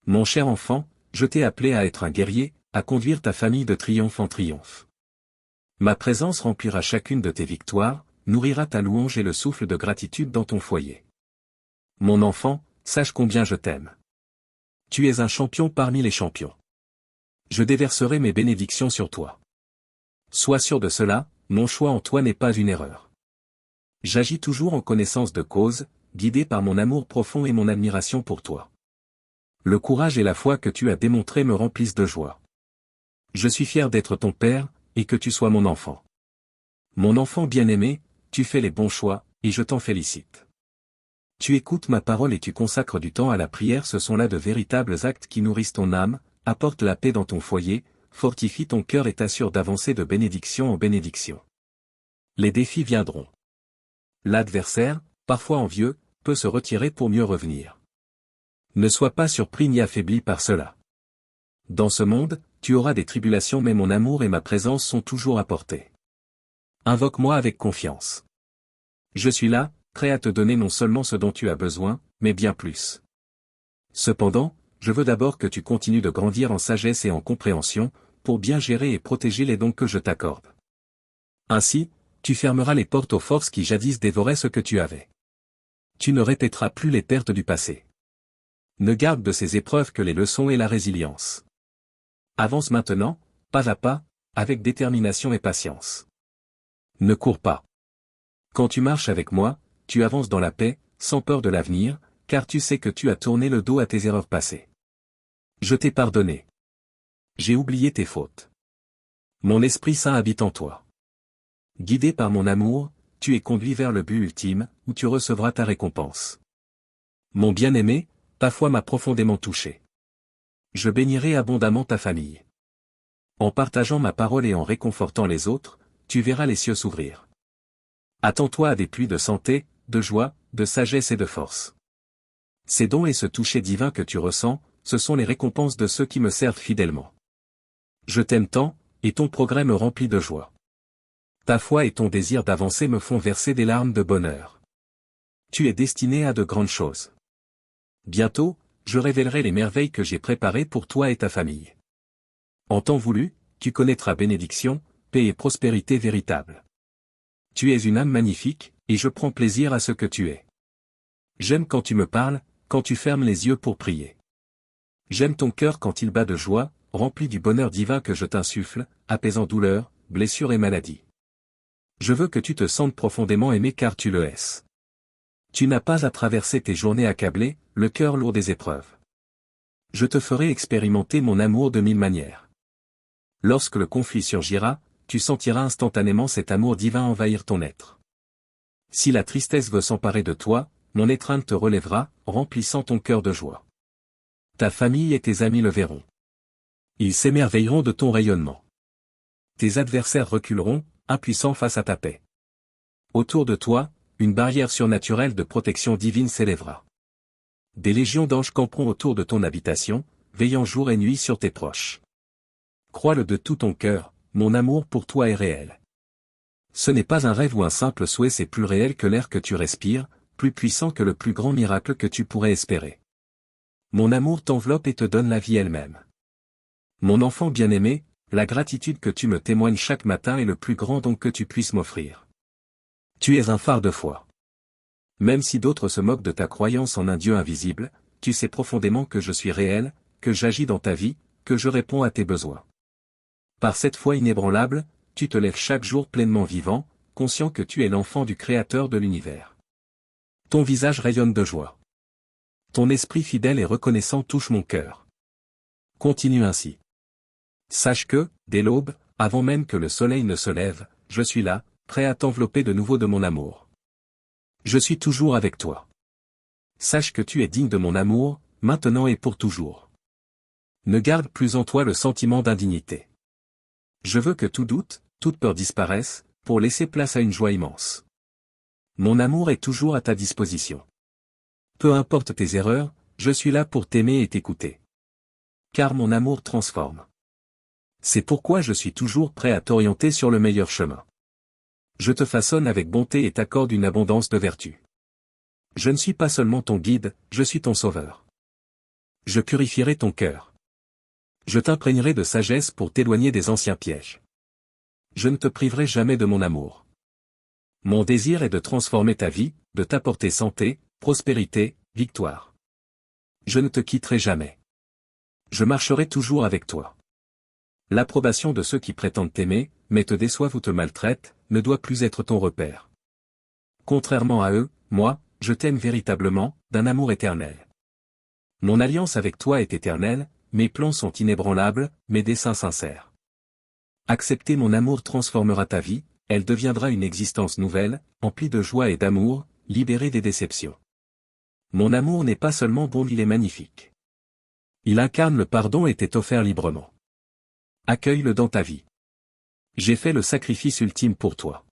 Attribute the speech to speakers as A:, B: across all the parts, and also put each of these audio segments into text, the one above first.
A: Mon cher enfant, je t'ai appelé à être un guerrier, à conduire ta famille de triomphe en triomphe. Ma présence remplira chacune de tes victoires, nourrira ta louange et le souffle de gratitude dans ton foyer. Mon enfant, sache combien je t'aime. Tu es un champion parmi les champions. Je déverserai mes bénédictions sur toi. Sois sûr de cela, mon choix en toi n'est pas une erreur. J'agis toujours en connaissance de cause, guidé par mon amour profond et mon admiration pour toi. Le courage et la foi que tu as démontrés me remplissent de joie. Je suis fier d'être ton père, et que tu sois mon enfant. Mon enfant bien-aimé, tu fais les bons choix, et je t'en félicite. Tu écoutes ma parole et tu consacres du temps à la prière, ce sont là de véritables actes qui nourrissent ton âme, apportent la paix dans ton foyer, fortifient ton cœur et t'assurent d'avancer de bénédiction en bénédiction. Les défis viendront. L'adversaire, parfois envieux, peut se retirer pour mieux revenir. Ne sois pas surpris ni affaibli par cela. Dans ce monde, tu auras des tribulations mais mon amour et ma présence sont toujours à portée. Invoque-moi avec confiance. Je suis là, prêt à te donner non seulement ce dont tu as besoin, mais bien plus. Cependant, je veux d'abord que tu continues de grandir en sagesse et en compréhension, pour bien gérer et protéger les dons que je t'accorde. Ainsi, tu fermeras les portes aux forces qui jadis dévoraient ce que tu avais. Tu ne répéteras plus les pertes du passé. Ne garde de ces épreuves que les leçons et la résilience. Avance maintenant, pas à pas, avec détermination et patience. Ne cours pas. Quand tu marches avec moi, tu avances dans la paix, sans peur de l'avenir, car tu sais que tu as tourné le dos à tes erreurs passées. Je t'ai pardonné. J'ai oublié tes fautes. Mon Esprit Saint habite en toi. Guidé par mon amour, tu es conduit vers le but ultime, où tu recevras ta récompense. Mon bien-aimé, ta foi m'a profondément touché. Je bénirai abondamment ta famille. En partageant ma parole et en réconfortant les autres, tu verras les cieux s'ouvrir. Attends-toi à des pluies de santé, de joie, de sagesse et de force. Ces dons et ce toucher divin que tu ressens, ce sont les récompenses de ceux qui me servent fidèlement. Je t'aime tant, et ton progrès me remplit de joie. Ta foi et ton désir d'avancer me font verser des larmes de bonheur. Tu es destiné à de grandes choses. Bientôt, je révélerai les merveilles que j'ai préparées pour toi et ta famille. En temps voulu, tu connaîtras bénédiction, paix et prospérité véritable. Tu es une âme magnifique, et je prends plaisir à ce que tu es. J'aime quand tu me parles, quand tu fermes les yeux pour prier. J'aime ton cœur quand il bat de joie, rempli du bonheur divin que je t'insuffle, apaisant douleurs, blessures et maladies. Je veux que tu te sentes profondément aimé car tu le es. Tu n'as pas à traverser tes journées accablées, le cœur lourd des épreuves. Je te ferai expérimenter mon amour de 1000 manières. Lorsque le conflit surgira, tu sentiras instantanément cet amour divin envahir ton être. Si la tristesse veut s'emparer de toi, mon étreinte te relèvera, remplissant ton cœur de joie. Ta famille et tes amis le verront. Ils s'émerveilleront de ton rayonnement. Tes adversaires reculeront, impuissants face à ta paix. Autour de toi, une barrière surnaturelle de protection divine s'élèvera. Des légions d'anges camperont autour de ton habitation, veillant jour et nuit sur tes proches. Crois-le de tout ton cœur, mon amour pour toi est réel. Ce n'est pas un rêve ou un simple souhait, c'est plus réel que l'air que tu respires, plus puissant que le plus grand miracle que tu pourrais espérer. Mon amour t'enveloppe et te donne la vie elle-même. Mon enfant bien-aimé, la gratitude que tu me témoignes chaque matin est le plus grand don que tu puisses m'offrir. Tu es un phare de foi. Même si d'autres se moquent de ta croyance en un Dieu invisible, tu sais profondément que je suis réel, que j'agis dans ta vie, que je réponds à tes besoins. Par cette foi inébranlable, tu te lèves chaque jour pleinement vivant, conscient que tu es l'enfant du Créateur de l'univers. Ton visage rayonne de joie. Ton esprit fidèle et reconnaissant touche mon cœur. Continue ainsi. Sache que, dès l'aube, avant même que le soleil ne se lève, je suis là, prêt à t'envelopper de nouveau de mon amour. Je suis toujours avec toi. Sache que tu es digne de mon amour, maintenant et pour toujours. Ne garde plus en toi le sentiment d'indignité. Je veux que tout doute, toute peur disparaisse, pour laisser place à une joie immense. Mon amour est toujours à ta disposition. Peu importe tes erreurs, je suis là pour t'aimer et t'écouter. Car mon amour transforme. C'est pourquoi je suis toujours prêt à t'orienter sur le meilleur chemin. Je te façonne avec bonté et t'accorde une abondance de vertu. Je ne suis pas seulement ton guide, je suis ton sauveur. Je purifierai ton cœur. Je t'imprégnerai de sagesse pour t'éloigner des anciens pièges. Je ne te priverai jamais de mon amour. Mon désir est de transformer ta vie, de t'apporter santé, prospérité, victoire. Je ne te quitterai jamais. Je marcherai toujours avec toi. L'approbation de ceux qui prétendent t'aimer, mais te déçoivent ou te maltraitent, ne doit plus être ton repère. Contrairement à eux, moi, je t'aime véritablement, d'un amour éternel. Mon alliance avec toi est éternelle, mes plans sont inébranlables, mes desseins sincères. Accepter mon amour transformera ta vie, elle deviendra une existence nouvelle, emplie de joie et d'amour, libérée des déceptions. Mon amour n'est pas seulement bon, il est magnifique. Il incarne le pardon et t'est offert librement. Accueille-le dans ta vie. J'ai fait le sacrifice ultime pour toi.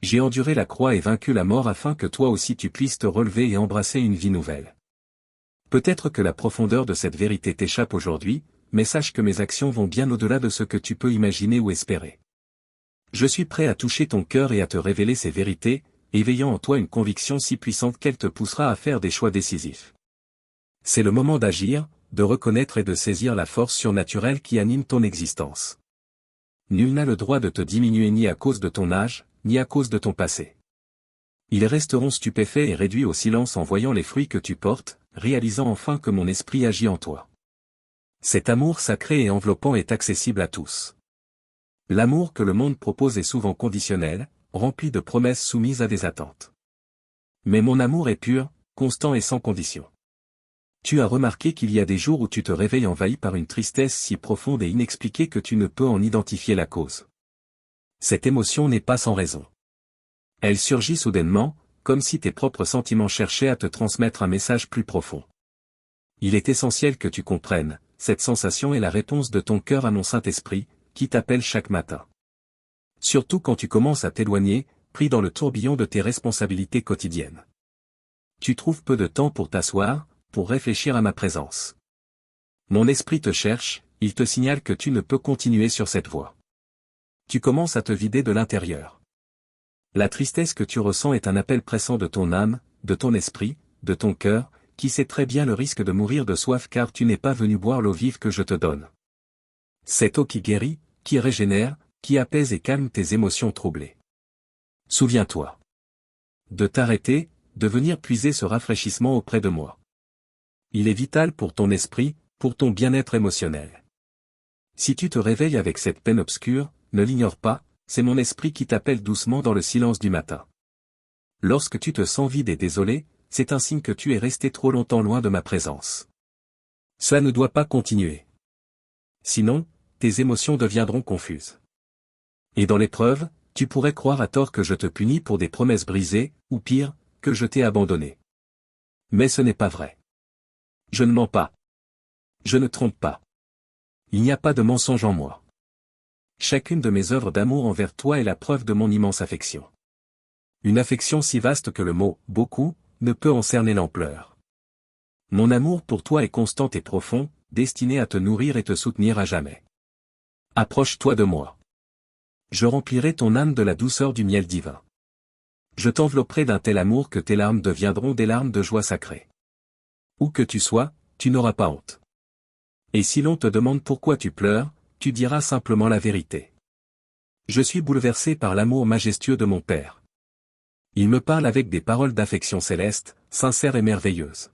A: J'ai enduré la croix et vaincu la mort afin que toi aussi tu puisses te relever et embrasser une vie nouvelle. Peut-être que la profondeur de cette vérité t'échappe aujourd'hui, mais sache que mes actions vont bien au-delà de ce que tu peux imaginer ou espérer. Je suis prêt à toucher ton cœur et à te révéler ces vérités, éveillant en toi une conviction si puissante qu'elle te poussera à faire des choix décisifs. C'est le moment d'agir, de reconnaître et de saisir la force surnaturelle qui anime ton existence. Nul n'a le droit de te diminuer ni à cause de ton âge, ni à cause de ton passé. Ils resteront stupéfaits et réduits au silence en voyant les fruits que tu portes, réalisant enfin que mon esprit agit en toi. Cet amour sacré et enveloppant est accessible à tous. L'amour que le monde propose est souvent conditionnel, rempli de promesses soumises à des attentes. Mais mon amour est pur, constant et sans condition. Tu as remarqué qu'il y a des jours où tu te réveilles envahi par une tristesse si profonde et inexpliquée que tu ne peux en identifier la cause. Cette émotion n'est pas sans raison. Elle surgit soudainement, comme si tes propres sentiments cherchaient à te transmettre un message plus profond. Il est essentiel que tu comprennes, cette sensation est la réponse de ton cœur à mon Saint-Esprit, qui t'appelle chaque matin. Surtout quand tu commences à t'éloigner, pris dans le tourbillon de tes responsabilités quotidiennes. Tu trouves peu de temps pour t'asseoir, pour réfléchir à ma présence. Mon esprit te cherche, il te signale que tu ne peux continuer sur cette voie. Tu commences à te vider de l'intérieur. La tristesse que tu ressens est un appel pressant de ton âme, de ton esprit, de ton cœur, qui sait très bien le risque de mourir de soif car tu n'es pas venu boire l'eau vive que je te donne. Cette eau qui guérit, qui régénère, qui apaise et calme tes émotions troublées. Souviens-toi de t'arrêter, de venir puiser ce rafraîchissement auprès de moi. Il est vital pour ton esprit, pour ton bien-être émotionnel. Si tu te réveilles avec cette peine obscure, ne l'ignore pas, c'est mon esprit qui t'appelle doucement dans le silence du matin. Lorsque tu te sens vide et désolé, c'est un signe que tu es resté trop longtemps loin de ma présence. Ça ne doit pas continuer. Sinon, tes émotions deviendront confuses. Et dans l'épreuve, tu pourrais croire à tort que je te punis pour des promesses brisées, ou pire, que je t'ai abandonné. Mais ce n'est pas vrai. Je ne mens pas. Je ne trompe pas. Il n'y a pas de mensonge en moi. Chacune de mes œuvres d'amour envers toi est la preuve de mon immense affection. Une affection si vaste que le mot « beaucoup » ne peut en cerner l'ampleur. Mon amour pour toi est constant et profond, destiné à te nourrir et te soutenir à jamais. Approche-toi de moi. Je remplirai ton âme de la douceur du miel divin. Je t'envelopperai d'un tel amour que tes larmes deviendront des larmes de joie sacrée. Où que tu sois, tu n'auras pas honte. Et si l'on te demande pourquoi tu pleures, tu diras simplement la vérité. Je suis bouleversé par l'amour majestueux de mon Père. Il me parle avec des paroles d'affection céleste, sincères et merveilleuses.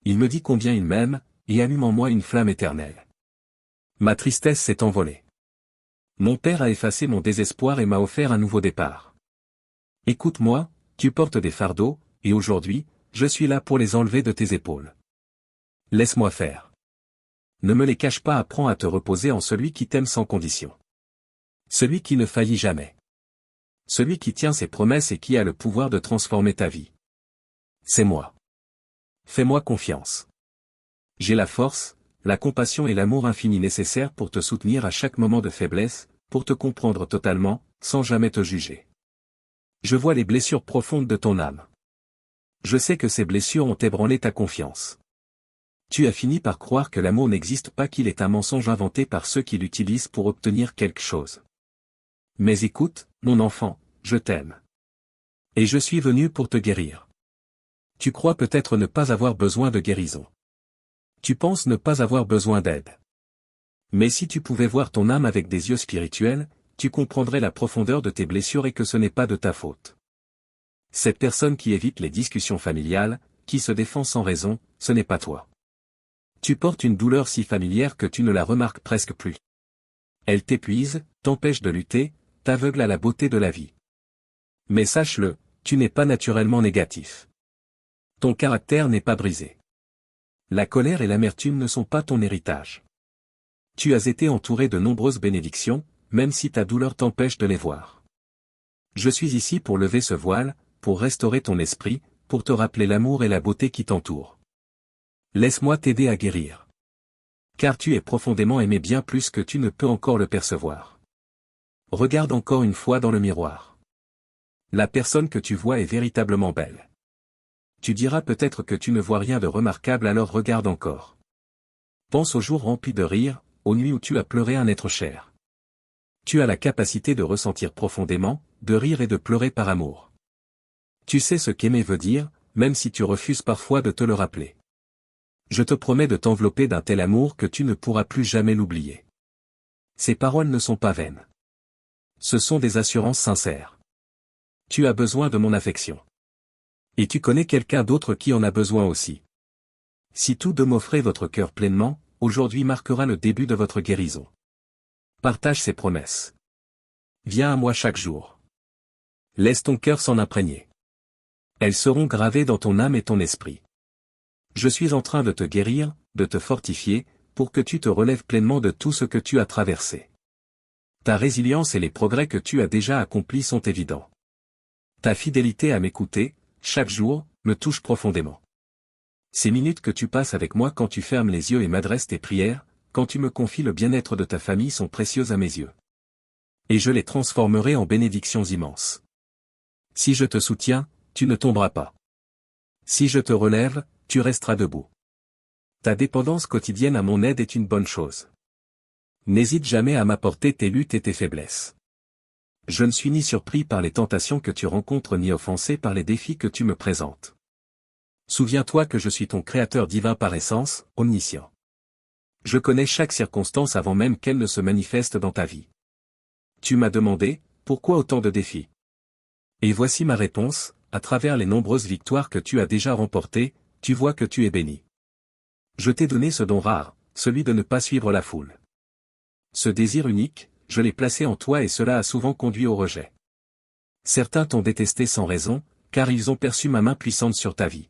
A: Il me dit combien il m'aime, et allume en moi une flamme éternelle. Ma tristesse s'est envolée. Mon Père a effacé mon désespoir et m'a offert un nouveau départ. Écoute-moi, tu portes des fardeaux, et aujourd'hui, je suis là pour les enlever de tes épaules. Laisse-moi faire. Ne me les cache pas, apprends à te reposer en celui qui t'aime sans condition. Celui qui ne faillit jamais. Celui qui tient ses promesses et qui a le pouvoir de transformer ta vie. C'est moi. Fais-moi confiance. J'ai la force, la compassion et l'amour infini nécessaires pour te soutenir à chaque moment de faiblesse, pour te comprendre totalement, sans jamais te juger. Je vois les blessures profondes de ton âme. Je sais que ces blessures ont ébranlé ta confiance. Tu as fini par croire que l'amour n'existe pas, qu'il est un mensonge inventé par ceux qui l'utilisent pour obtenir quelque chose. Mais écoute, mon enfant, je t'aime. Et je suis venu pour te guérir. Tu crois peut-être ne pas avoir besoin de guérison. Tu penses ne pas avoir besoin d'aide. Mais si tu pouvais voir ton âme avec des yeux spirituels, tu comprendrais la profondeur de tes blessures et que ce n'est pas de ta faute. Cette personne qui évite les discussions familiales, qui se défend sans raison, ce n'est pas toi. Tu portes une douleur si familière que tu ne la remarques presque plus. Elle t'épuise, t'empêche de lutter, t'aveugle à la beauté de la vie. Mais sache-le, tu n'es pas naturellement négatif. Ton caractère n'est pas brisé. La colère et l'amertume ne sont pas ton héritage. Tu as été entouré de nombreuses bénédictions, même si ta douleur t'empêche de les voir. Je suis ici pour lever ce voile, pour restaurer ton esprit, pour te rappeler l'amour et la beauté qui t'entourent. Laisse-moi t'aider à guérir. Car tu es profondément aimé bien plus que tu ne peux encore le percevoir. Regarde encore une fois dans le miroir. La personne que tu vois est véritablement belle. Tu diras peut-être que tu ne vois rien de remarquable, alors regarde encore. Pense aux jours remplis de rire, aux nuits où tu as pleuré un être cher. Tu as la capacité de ressentir profondément, de rire et de pleurer par amour. Tu sais ce qu'aimer veut dire, même si tu refuses parfois de te le rappeler. Je te promets de t'envelopper d'un tel amour que tu ne pourras plus jamais l'oublier. Ces paroles ne sont pas vaines. Ce sont des assurances sincères. Tu as besoin de mon affection. Et tu connais quelqu'un d'autre qui en a besoin aussi. Si tous deux m'offrez votre cœur pleinement, aujourd'hui marquera le début de votre guérison. Partage ces promesses. Viens à moi chaque jour. Laisse ton cœur s'en imprégner. Elles seront gravées dans ton âme et ton esprit. Je suis en train de te guérir, de te fortifier, pour que tu te relèves pleinement de tout ce que tu as traversé. Ta résilience et les progrès que tu as déjà accomplis sont évidents. Ta fidélité à m'écouter, chaque jour, me touche profondément. Ces minutes que tu passes avec moi quand tu fermes les yeux et m'adresses tes prières, quand tu me confies le bien-être de ta famille sont précieuses à mes yeux. Et je les transformerai en bénédictions immenses. Si je te soutiens, tu ne tomberas pas. Si je te relève, tu resteras debout. Ta dépendance quotidienne à mon aide est une bonne chose. N'hésite jamais à m'apporter tes luttes et tes faiblesses. Je ne suis ni surpris par les tentations que tu rencontres ni offensé par les défis que tu me présentes. Souviens-toi que je suis ton Créateur divin par essence, omniscient. Je connais chaque circonstance avant même qu'elle ne se manifeste dans ta vie. Tu m'as demandé, pourquoi autant de défis? Et voici ma réponse, à travers les nombreuses victoires que tu as déjà remportées, tu vois que tu es béni. Je t'ai donné ce don rare, celui de ne pas suivre la foule. Ce désir unique, je l'ai placé en toi et cela a souvent conduit au rejet. Certains t'ont détesté sans raison, car ils ont perçu ma main puissante sur ta vie.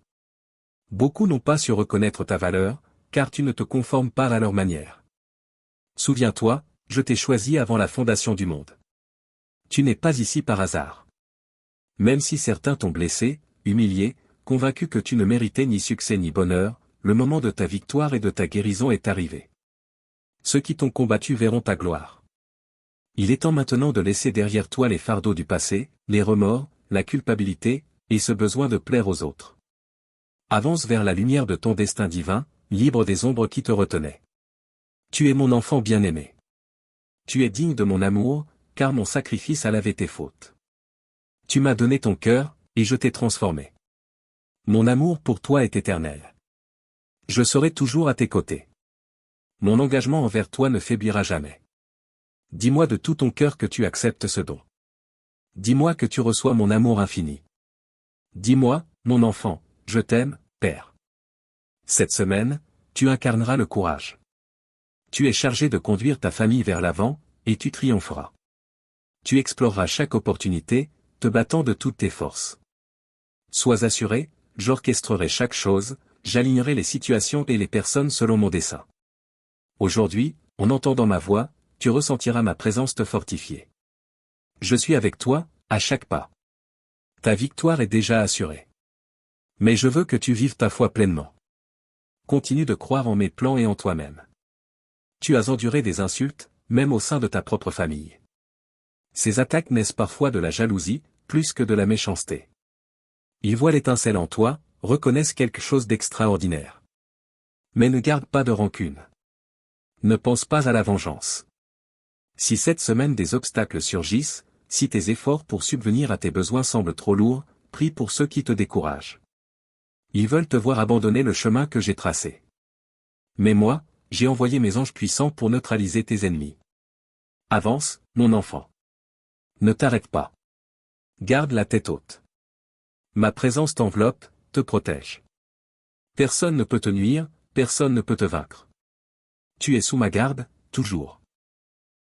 A: Beaucoup n'ont pas su reconnaître ta valeur, car tu ne te conformes pas à leur manière. Souviens-toi, je t'ai choisi avant la fondation du monde. Tu n'es pas ici par hasard. Même si certains t'ont blessé, humilié, convaincu que tu ne méritais ni succès ni bonheur, le moment de ta victoire et de ta guérison est arrivé. Ceux qui t'ont combattu verront ta gloire. Il est temps maintenant de laisser derrière toi les fardeaux du passé, les remords, la culpabilité, et ce besoin de plaire aux autres. Avance vers la lumière de ton destin divin, libre des ombres qui te retenaient. Tu es mon enfant bien-aimé. Tu es digne de mon amour, car mon sacrifice a lavé tes fautes. Tu m'as donné ton cœur, et je t'ai transformé. Mon amour pour toi est éternel. Je serai toujours à tes côtés. Mon engagement envers toi ne faiblira jamais. Dis-moi de tout ton cœur que tu acceptes ce don. Dis-moi que tu reçois mon amour infini. Dis-moi, mon enfant, je t'aime, Père. Cette semaine, tu incarneras le courage. Tu es chargé de conduire ta famille vers l'avant, et tu triompheras. Tu exploreras chaque opportunité, te battant de toutes tes forces. Sois assuré, j'orchestrerai chaque chose, j'alignerai les situations et les personnes selon mon dessein. Aujourd'hui, en entendant ma voix, tu ressentiras ma présence te fortifier. Je suis avec toi, à chaque pas. Ta victoire est déjà assurée. Mais je veux que tu vives ta foi pleinement. Continue de croire en mes plans et en toi-même. Tu as enduré des insultes, même au sein de ta propre famille. Ces attaques naissent parfois de la jalousie, plus que de la méchanceté. Ils voient l'étincelle en toi, reconnaissent quelque chose d'extraordinaire. Mais ne garde pas de rancune. Ne pense pas à la vengeance. Si cette semaine des obstacles surgissent, si tes efforts pour subvenir à tes besoins semblent trop lourds, prie pour ceux qui te découragent. Ils veulent te voir abandonner le chemin que j'ai tracé. Mais moi, j'ai envoyé mes anges puissants pour neutraliser tes ennemis. Avance, mon enfant. Ne t'arrête pas. Garde la tête haute. Ma présence t'enveloppe, te protège. Personne ne peut te nuire, personne ne peut te vaincre. Tu es sous ma garde, toujours.